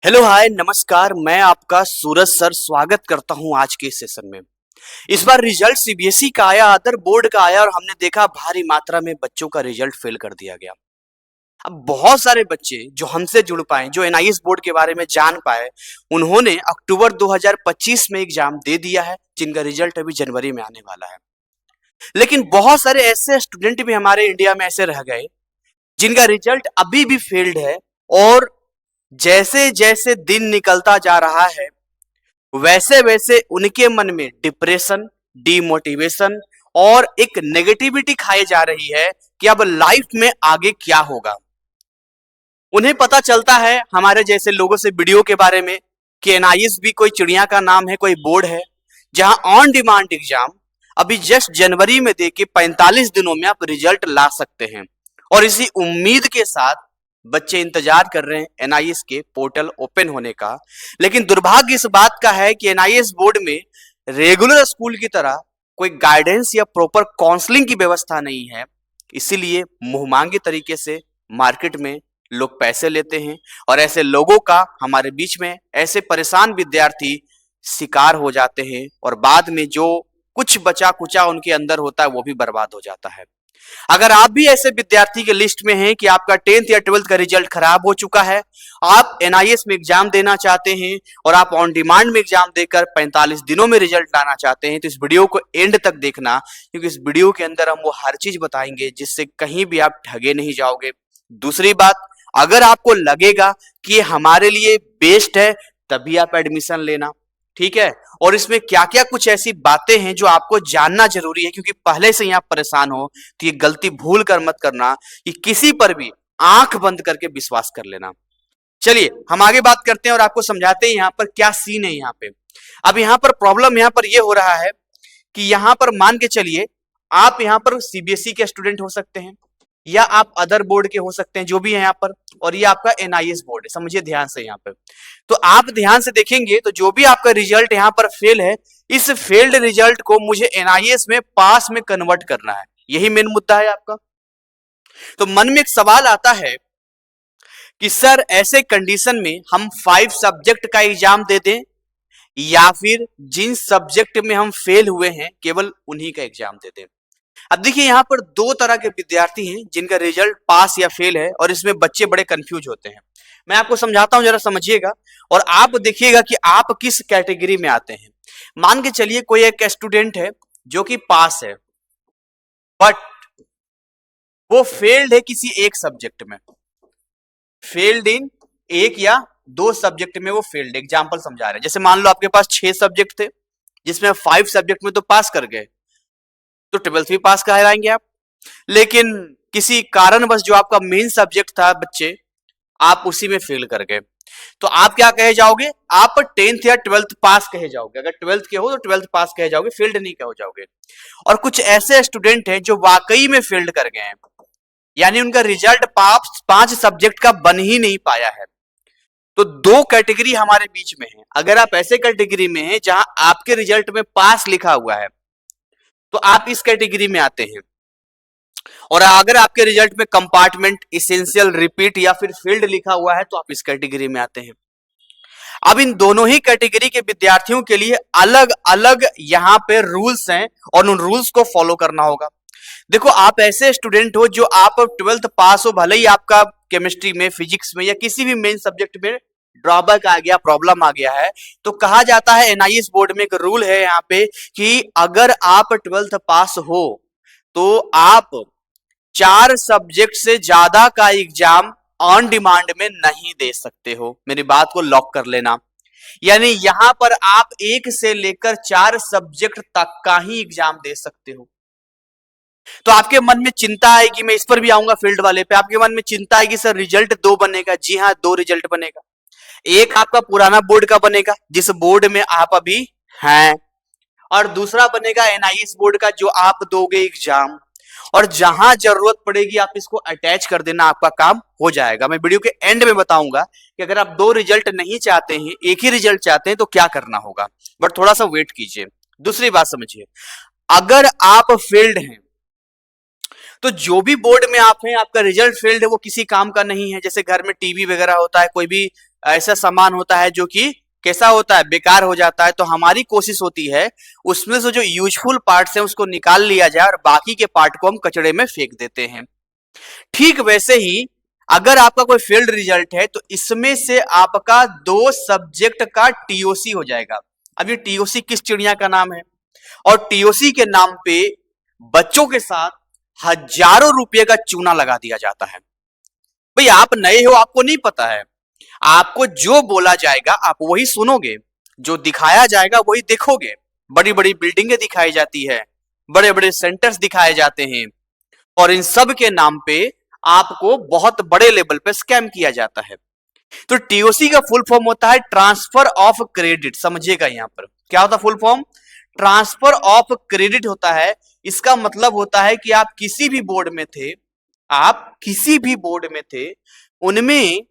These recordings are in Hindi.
हेलो हाय नमस्कार। मैं आपका सूरज सर स्वागत करता हूं आज के सेशन में। इस बार रिजल्ट सीबीएसई का आया, अदर बोर्ड का आया और हमने देखा भारी मात्रा में बच्चों का रिजल्ट फेल कर दिया गया। अब बहुत सारे बच्चे जो हमसे जुड़ पाए, जो एनआईएस बोर्ड के बारे में जान पाए, उन्होंने अक्टूबर 2025 में एग्जाम दे दिया है, जिनका रिजल्ट अभी जनवरी में आने वाला है। लेकिन बहुत सारे ऐसे स्टूडेंट भी हमारे इंडिया में ऐसे रह गए जिनका रिजल्ट अभी भी फेल्ड है, और जैसे जैसे दिन निकलता जा रहा है वैसे वैसे उनके मन में डिप्रेशन, डीमोटिवेशन और एक नेगेटिविटी खाई जा रही है कि अब लाइफ में आगे क्या होगा। उन्हें पता चलता है हमारे जैसे लोगों से वीडियो के बारे में कि एनआईएस भी कोई चिड़िया का नाम है, कोई बोर्ड है जहां ऑन डिमांड एग्जाम अभी जस्ट जनवरी में दे के 45 दिनों में आप रिजल्ट ला सकते हैं। और इसी उम्मीद के साथ बच्चे इंतजार कर रहे हैं एनआईएस के पोर्टल ओपन होने का। लेकिन दुर्भाग्य इस बात का है कि एनआईएस बोर्ड में रेगुलर स्कूल की तरह कोई गाइडेंस या प्रॉपर काउंसलिंग की व्यवस्था नहीं है। इसीलिए मुंहमांगी तरीके से मार्केट में लोग पैसे लेते हैं और ऐसे लोगों का हमारे बीच में ऐसे परेशान विद्यार्थी शिकार हो जाते हैं और बाद में जो कुछ बचा कुचा उनके अंदर होता है वो भी बर्बाद हो जाता है। अगर आप भी ऐसे विद्यार्थी के लिस्ट में हैं कि आपका 10th या 12th का रिजल्ट खराब हो चुका है, आप एनआईएस में एग्जाम देना चाहते हैं और आप ऑन डिमांड में एग्जाम देकर 45 दिनों में रिजल्ट लाना चाहते हैं, तो इस वीडियो को एंड तक देखना, क्योंकि इस वीडियो के अंदर हम वो हर चीज बताएंगे जिससे कहीं भी आप ठगे नहीं जाओगे। दूसरी बात, अगर आपको लगेगा कि हमारे लिए बेस्ट है तभी आप एडमिशन लेना, ठीक है। और इसमें क्या क्या कुछ ऐसी बातें हैं जो आपको जानना जरूरी है, क्योंकि पहले से ही आप परेशान हो तो ये गलती भूल कर मत करना कि किसी पर भी आंख बंद करके विश्वास कर लेना। चलिए हम आगे बात करते हैं और आपको समझाते हैं यहाँ पर क्या सीन है। यहाँ पे अब यहाँ पर प्रॉब्लम यहाँ पर ये हो रहा है कि यहाँ पर मान के चलिए आप यहाँ पर सीबीएसई के स्टूडेंट हो सकते हैं या आप अदर बोर्ड के हो सकते हैं, जो भी है यहाँ पर, और ये आपका एनआईएस बोर्ड है। समझिए ध्यान से यहाँ पे, तो आप ध्यान से देखेंगे तो जो भी आपका रिजल्ट यहाँ पर फेल है, इस फेल्ड रिजल्ट को मुझे एनआईएस में पास में कन्वर्ट करना है। यही मेन मुद्दा है आपका। तो मन में एक सवाल आता है कि सर ऐसे कंडीशन में हम 5 सब्जेक्ट का एग्जाम दे दें या फिर जिन सब्जेक्ट में हम फेल हुए हैं केवल उन्हीं का एग्जाम दे दें। अब देखिए यहाँ पर दो तरह के विद्यार्थी हैं जिनका रिजल्ट पास या फेल है, और इसमें बच्चे बड़े कंफ्यूज होते हैं। मैं आपको समझाता हूं, जरा समझिएगा और आप देखिएगा कि आप किस कैटेगरी में आते हैं। मान के चलिए कोई एक स्टूडेंट है जो कि पास है, बट वो फेल्ड है किसी एक सब्जेक्ट में, फेल्ड इन एक या 2 सब्जेक्ट में वो फेल्ड। एग्जाम्पल समझा रहे हैं, जैसे मान लो आपके पास 6 सब्जेक्ट थे जिसमें 5 सब्जेक्ट में तो पास कर गए, तो 12th भी पास कराएंगे आप। लेकिन किसी कारणवश जो आपका मेन सब्जेक्ट था बच्चे, आप उसी में फेल कर गए, तो आप क्या कहे जाओगे? आप 10th या 12th पास कहे जाओगे। अगर 12th के हो तो 12th पास कहे जाओगे, फेल्ड नहीं कहे जाओगे। और कुछ ऐसे स्टूडेंट हैं जो वाकई में फेल्ड कर गए हैं, यानी उनका रिजल्ट 5 सब्जेक्ट का बन ही नहीं पाया है। तो 2 कैटेगरी हमारे बीच में है। अगर आप ऐसे कैटेगरी में हैं जहां आपके रिजल्ट में पास लिखा हुआ है तो आप इस कैटेगरी में आते हैं, और अगर आपके रिजल्ट में कंपार्टमेंट, एसेंशियल, रिपीट या फिर फील्ड लिखा हुआ है तो आप इस कैटेगरी में आते हैं। अब इन दोनों ही कैटेगरी के विद्यार्थियों के लिए अलग अलग यहाँ पे रूल्स हैं और उन रूल्स को फॉलो करना होगा। देखो, आप ऐसे स्टूडेंट हो जो आप 12th पास हो, भले ही आपका केमिस्ट्री में, फिजिक्स में या किसी भी मेन सब्जेक्ट में ड्रॉबैक आ गया, प्रॉब्लम आ गया है, तो कहा जाता है एनआईएस बोर्ड में एक रूल है यहाँ पे कि अगर आप 12th पास हो तो आप 4 सब्जेक्ट से ज्यादा का एग्जाम ऑन डिमांड में नहीं दे सकते हो। मेरी बात को लॉक कर लेना, यानी यहां पर आप 1 से लेकर 4 सब्जेक्ट तक का ही एग्जाम दे सकते हो। तो आपके मन में चिंता आएगी, मैं इस पर भी आऊंगा फील्ड वाले पे, आपके मन में चिंता आएगी सर रिजल्ट 2 बनेगा। जी हाँ, 2 रिजल्ट बनेगा। एक आपका पुराना बोर्ड का बनेगा जिस बोर्ड में आप अभी हैं, और दूसरा बनेगा एनआईएस बोर्ड का जो आप दोगे एग्जाम, और जहां जरूरत पड़ेगी आप इसको अटैच कर देना, आपका काम हो जाएगा। मैं वीडियो के एंड में बताऊंगा कि अगर आप 2 रिजल्ट नहीं चाहते हैं, एक ही रिजल्ट चाहते हैं तो क्या करना होगा, बट थोड़ा सा वेट कीजिए। दूसरी बात समझिए, अगर आप फेल्ड हैं तो जो भी बोर्ड में आप हैं, आपका रिजल्ट फेल्ड है वो किसी काम का नहीं है। जैसे घर में टीवी वगैरह होता है, कोई भी ऐसा सामान होता है जो कि कैसा होता है, बेकार हो जाता है। तो हमारी कोशिश होती है उसमें से जो यूजफुल पार्ट्स हैं उसको निकाल लिया जाए और बाकी के पार्ट को हम कचड़े में फेंक देते हैं। ठीक वैसे ही अगर आपका कोई फेल्ड रिजल्ट है तो इसमें से आपका 2 सब्जेक्ट का टीओसी हो जाएगा। अब ये टीओसी किस चिड़िया का नाम है, और टीओसी के नाम पे बच्चों के साथ हजारों रुपए का चूना लगा दिया जाता है। भाई आप नए हो, आपको नहीं पता है, आपको जो बोला जाएगा आप वही सुनोगे, जो दिखाया जाएगा वही देखोगे। बड़ी बड़ी बिल्डिंगें दिखाई जाती है, बड़े बड़े सेंटर्स दिखाए जाते हैं, और इन सब के नाम पे आपको बहुत बड़े लेवल पे स्कैम किया जाता है। तो टीओसी का फुल फॉर्म होता है ट्रांसफर ऑफ क्रेडिट। समझिएगा यहां पर क्या होता है full form, transfer of credit होता है। इसका मतलब होता है कि आप किसी भी बोर्ड में थे, आप किसी भी बोर्ड में थे, उनमें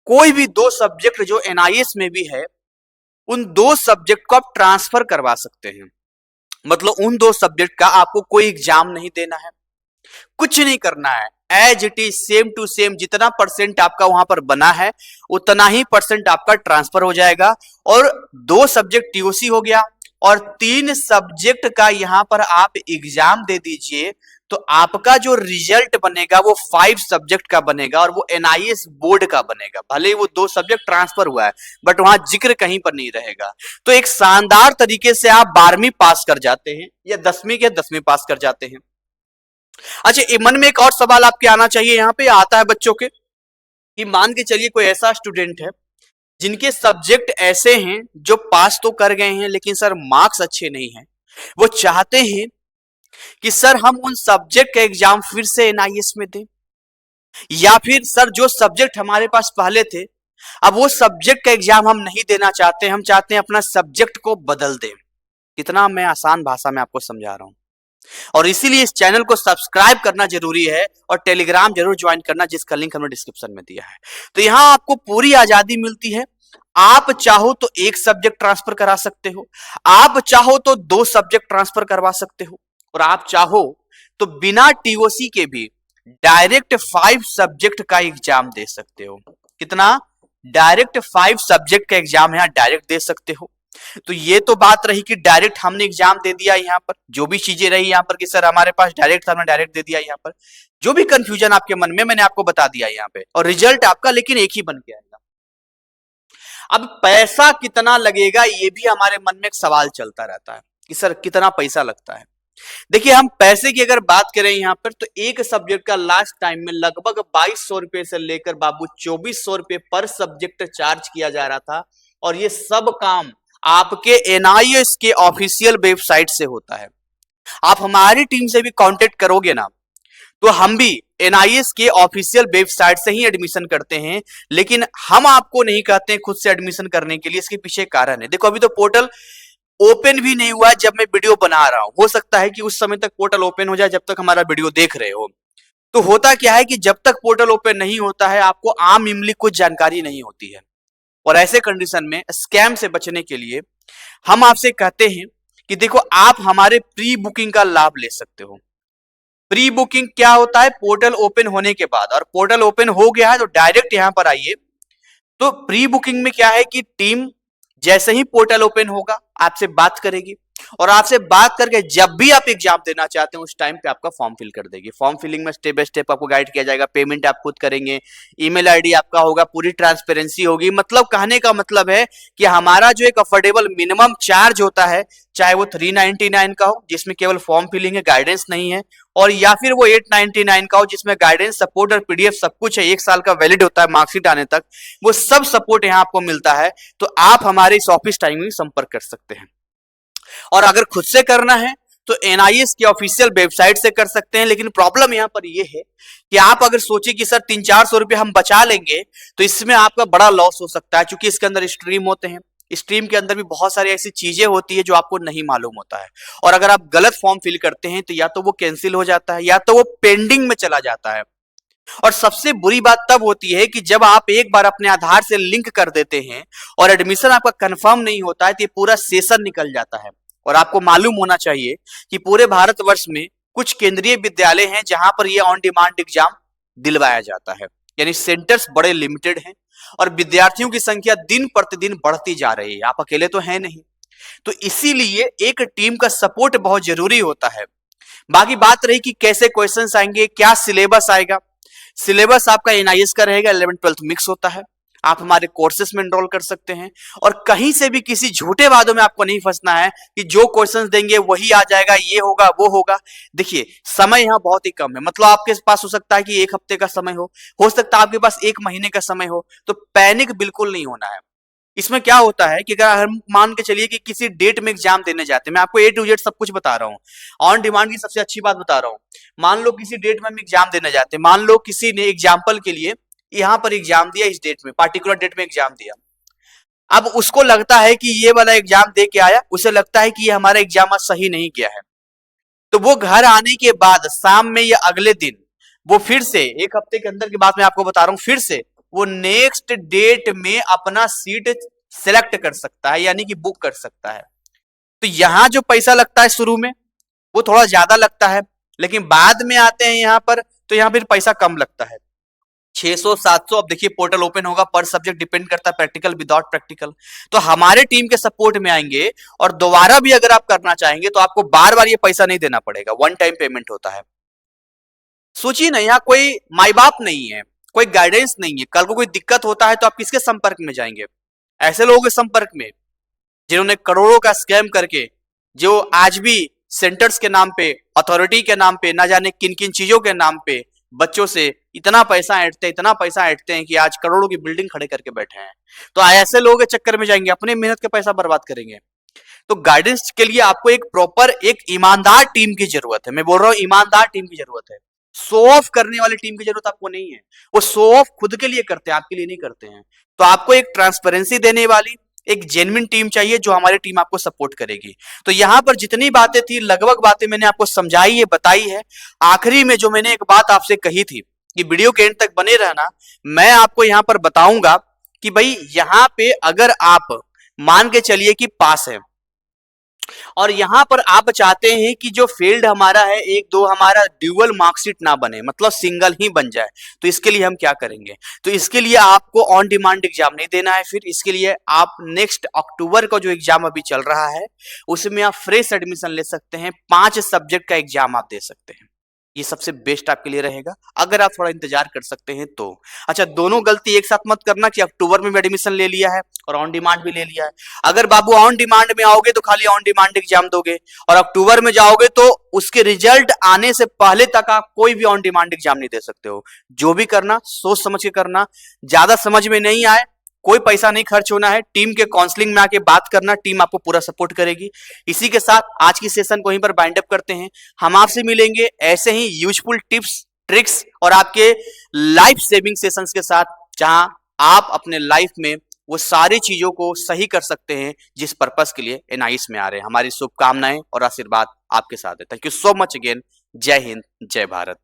कोई भी 2 सब्जेक्ट जो एनआईएस में भी है, उन 2 सब्जेक्ट को आप ट्रांसफर करवा सकते हैं। मतलब उन 2 सब्जेक्ट का आपको कोई एग्जाम नहीं देना है, कुछ नहीं करना है, as it is same to same जितना परसेंट आपका वहां पर बना है उतना ही परसेंट आपका ट्रांसफर हो जाएगा। और 2 सब्जेक्ट टीओसी हो गया और 3 सब्जेक्ट का यहां पर आप एग्जाम दे दीजिए, तो आपका जो रिजल्ट बनेगा वो 5 सब्जेक्ट का बनेगा और वो एनआईएस बोर्ड का बनेगा। भले ही वो 2 सब्जेक्ट ट्रांसफर हुआ है बट वहां जिक्र कहीं पर नहीं रहेगा। तो एक शानदार तरीके से आप 12वीं पास कर जाते हैं या 10वीं के 10वीं पास कर जाते हैं। अच्छा, मन में एक और सवाल आपके आना चाहिए, यहां पे आता है बच्चों के, कि मान के चलिए कोई ऐसा स्टूडेंट है जिनके सब्जेक्ट ऐसे हैं जो पास तो कर गए हैं लेकिन सर मार्क्स अच्छे नहीं हैं। वो चाहते हैं कि सर हम उन सब्जेक्ट का एग्जाम फिर से एनआईएस में दें, या फिर सर जो सब्जेक्ट हमारे पास पहले थे अब वो सब्जेक्ट का एग्जाम हम नहीं देना चाहते, हम चाहते हैं अपना सब्जेक्ट को बदल दें। कितना मैं आसान भाषा में आपको समझा रहा हूं। और इसीलिए इस चैनल को सब्सक्राइब करना जरूरी है और टेलीग्राम जरूर ज्वाइन करना, जिसका लिंक हमने डिस्क्रिप्शन में दिया है। तो यहां आपको पूरी आजादी मिलती है। आप चाहो तो 1 सब्जेक्ट ट्रांसफर करा सकते हो, आप चाहो तो 2 सब्जेक्ट ट्रांसफर करवा सकते हो, और आप चाहो तो बिना टीओसी के भी डायरेक्ट 5 सब्जेक्ट का एग्जाम दे सकते हो। कितना? डायरेक्ट 5 सब्जेक्ट का एग्जाम यहां डायरेक्ट दे सकते हो। तो ये तो बात रही कि डायरेक्ट हमने एग्जाम दे दिया, यहां पर जो भी चीजें रही यहां पर कि सर हमारे पास डायरेक्ट था, हमने डायरेक्ट दे दिया। यहां पर जो भी कंफ्यूजन आपके मन में मैंने आपको बता दिया यहां पे, और रिजल्ट आपका लेकिन एक ही बन के आएगा। अब पैसा कितना लगेगा ये भी हमारे मन में एक सवाल चलता रहता है कि सर कितना पैसा लगता है। देखिए, हम पैसे की अगर बात करें यहां पर तो एक सब्जेक्ट का लास्ट टाइम में लगभग 2200 रुपए से लेकर बाबू 2400 रुपए पर सब्जेक्ट चार्ज किया जा रहा था, और ये सब काम आपके एनआईएस के ऑफिशियल वेबसाइट से होता है। आप हमारी टीम से भी कांटेक्ट करोगे ना तो हम भी एनआईएस के ऑफिशियल वेबसाइट से ही एडमिशन करते हैं, लेकिन हम आपको नहीं कहते हैं खुद से एडमिशन करने के लिए। इसके पीछे कारण है, देखो अभी तो पोर्टल ओपन भी नहीं हुआ जब मैं वीडियो बना रहा हूं। हो सकता है कि उस समय तक पोर्टल ओपन हो जाए जब तक हमारा वीडियो देख रहे हो। तो होता क्या है कि जब तक पोर्टल ओपन नहीं होता है आपको आम इमली कुछ जानकारी नहीं होती है, और ऐसे कंडीशन में स्कैम से बचने के लिए हम आपसे कहते हैं कि देखो आप हमारे प्री बुकिंग का लाभ ले सकते हो। प्री बुकिंग क्या होता है? पोर्टल ओपन होने के बाद, और पोर्टल ओपन हो गया है तो डायरेक्ट यहां पर आइए। तो प्री बुकिंग में क्या है कि टीम जैसे ही पोर्टल ओपन होगा आपसे बात करेगी, और आपसे बात करके जब भी आप एग्जाम देना चाहते हैं उस टाइम पे आपका फॉर्म फिल कर देगी। फॉर्म फिलिंग में स्टेप बाय स्टेप आपको गाइड किया जाएगा, पेमेंट आप खुद करेंगे, ईमेल आईडी आपका होगा, पूरी ट्रांसपेरेंसी होगी। मतलब कहने का मतलब है कि हमारा जो एक अफोर्डेबल मिनिमम चार्ज होता है, चाहे वो 399 का हो जिसमें केवल फॉर्म फिलिंग है, गाइडेंस नहीं है, और या फिर वो 899 का हो जिसमें गाइडेंस, सपोर्ट और पीडीएफ सब कुछ है, 1 साल का वैलिड होता है मार्कशीट आने तक, वो सब सपोर्ट यहाँ आपको मिलता है। तो आप हमारे इस ऑफिस टाइम में संपर्क कर सकते हैं। और अगर खुद से करना है तो एनआईएस की ऑफिशियल वेबसाइट से कर सकते हैं। लेकिन प्रॉब्लम यहां पर यह है कि आप अगर सोचे कि सर 300-400 रुपए हम बचा लेंगे तो इसमें आपका बड़ा लॉस हो सकता है, क्योंकि इसके अंदर स्ट्रीम होते हैं, स्ट्रीम के अंदर भी बहुत सारी ऐसी चीजें होती है जो आपको नहीं मालूम होता है, और अगर आप गलत फॉर्म फिल करते हैं तो या तो वो कैंसिल हो जाता है या तो वो पेंडिंग में चला जाता है। और सबसे बुरी बात तब होती है कि जब आप एक बार अपने आधार से लिंक कर देते हैं और एडमिशन आपका कंफर्म नहीं होता है तो ये पूरा सेशन निकल जाता है। और आपको मालूम होना चाहिए कि पूरे भारतवर्ष में कुछ केंद्रीय विद्यालय हैं जहां पर ये ऑन डिमांड एग्जाम दिलवाया जाता है, यानी सेंटर्स बड़े लिमिटेड हैं और विद्यार्थियों की संख्या दिन प्रतिदिन बढ़ती जा रही है। आप अकेले तो हैं नहीं, तो इसीलिए एक टीम का सपोर्ट बहुत जरूरी होता है। बाकी बात रही कि कैसे क्वेश्चंस आएंगे, क्या सिलेबस आएगा। सिलेबस आपका एनआईएस का रहेगा, 11th-12th मिक्स होता है। आप हमारे कोर्सेस में एनरोल कर सकते हैं और कहीं से भी किसी झूठे वादों में आपको नहीं फंसना है कि जो क्वेश्चंस देंगे वही आ जाएगा, ये होगा वो होगा। देखिए समय यहाँ बहुत ही कम है, मतलब आपके पास हो सकता है कि 1 हफ्ते का समय हो सकता है आपके पास 1 महीने का समय हो, तो पैनिक बिल्कुल नहीं होना है। इसमें क्या होता है कि अगर हम मान के चलिए कि किसी डेट में एग्जाम देने जाते हैं, मैं आपको A to Z सब कुछ बता रहा हूँ, ऑन डिमांड की सबसे अच्छी बात बता रहा हूँ। मान लो किसी डेट में हम एग्जाम देने जाते हैं, मान लो किसी ने एग्जाम्पल के लिए यहां पर एग्जाम दिया, इस डेट में पार्टिकुलर डेट में एग्जाम दिया। अब उसको लगता है कि ये वाला एग्जाम दे के आया, उसे लगता है कि ये हमारा एग्जाम आज सही नहीं किया है, तो वो घर आने के बाद शाम में या अगले दिन वो फिर से 1 हफ्ते के अंदर की बात मैं आपको बता रहा हूं, फिर से वो नेक्स्ट डेट में अपना सीट सेलेक्ट कर सकता है, यानी कि बुक कर सकता है। तो यहां जो पैसा लगता है शुरू में वो थोड़ा ज्यादा लगता है, लेकिन बाद में आते हैं यहां पर तो यहां फिर पैसा कम लगता है, 600-700। अब देखिए पोर्टल ओपन होगा, पर सब्जेक्ट डिपेंड करता है, प्रैक्टिकल विदाउट प्रैक्टिकल। तो हमारे टीम के सपोर्ट में आएंगे और दोबारा भी अगर आप करना चाहेंगे तो आपको बार बार ये पैसा नहीं देना पड़ेगा, वन टाइम पेमेंट होता है। सोचिए ना, यहाँ कोई माई बाप नहीं है, कोई गाइडेंस नहीं है, कल को कोई दिक्कत होता है तो आप किसके संपर्क में जाएंगे? ऐसे लोगों के संपर्क में जिन्होंने करोड़ों का स्कैम करके, जो आज भी सेंटर्स के नाम पे, अथॉरिटी के नाम पे, ना जाने किन किन चीजों के नाम पे बच्चों से इतना पैसा ऐंठते हैं कि आज करोड़ों की बिल्डिंग खड़े करके बैठे हैं। तो ऐसे लोगों के चक्कर में जाएंगे, अपने मेहनत का पैसा बर्बाद करेंगे। तो गाइडेंस के लिए आपको एक प्रॉपर, एक ईमानदार टीम की जरूरत है। मैं बोल रहा हूं ईमानदार टीम की जरूरत है, शो ऑफ करने वाली टीम की जरूरत आपको नहीं है। वो शो ऑफ खुद के लिए करते हैं, आपके लिए नहीं करते हैं। तो आपको एक ट्रांसपेरेंसी देने वाली, एक जेन्युइन टीम चाहिए, जो हमारी टीम आपको सपोर्ट करेगी। तो यहां पर जितनी बातें थी, लगभग बातें मैंने आपको समझाई है, बताई है। आखिरी में जो मैंने एक बात आपसे कही थी कि वीडियो के एंड तक बने रहना, मैं आपको यहां पर बताऊंगा कि भाई यहां पे अगर आप मान के चलिए कि पास है और यहां पर आप चाहते हैं कि जो फील्ड हमारा है 1-2 हमारा ड्यूअल मार्कशीट ना बने, मतलब सिंगल ही बन जाए, तो इसके लिए हम क्या करेंगे? तो इसके लिए आपको ऑन डिमांड एग्जाम नहीं देना है। फिर इसके लिए आप नेक्स्ट अक्टूबर का जो एग्जाम अभी चल रहा है उसमें आप फ्रेश एडमिशन ले सकते हैं, 5 सब्जेक्ट का एग्जाम आप दे सकते हैं। ये सबसे बेस्ट आपके लिए रहेगा अगर आप थोड़ा इंतजार कर सकते हैं तो। अच्छा, दोनों गलती एक साथ मत करना कि अक्टूबर में भी एडमिशन ले लिया है और ऑन डिमांड भी ले लिया है। अगर बाबू ऑन डिमांड में आओगे तो खाली ऑन डिमांड एग्जाम दोगे, और अक्टूबर में जाओगे तो उसके रिजल्ट आने से पहले तक आप कोई भी ऑन डिमांड एग्जाम नहीं दे सकते हो। जो भी करना सोच समझ के करना, ज्यादा समझ में नहीं आए कोई पैसा नहीं खर्च होना है, टीम के काउंसलिंग में आके बात करना, टीम आपको पूरा सपोर्ट करेगी। इसी के साथ आज की सेशन को यहीं पर बाइंड अप करते हैं। हम आपसे मिलेंगे ऐसे ही यूजफुल टिप्स, ट्रिक्स और आपके लाइफ सेविंग सेशंस के साथ, जहां आप अपने लाइफ में वो सारी चीजों को सही कर सकते हैं जिस पर्पस के लिए एनआईएस में आ रहे हैं। हमारी शुभकामनाएं और आशीर्वाद आपके साथ है। Thank you so much again. जय हिंद, जय भारत।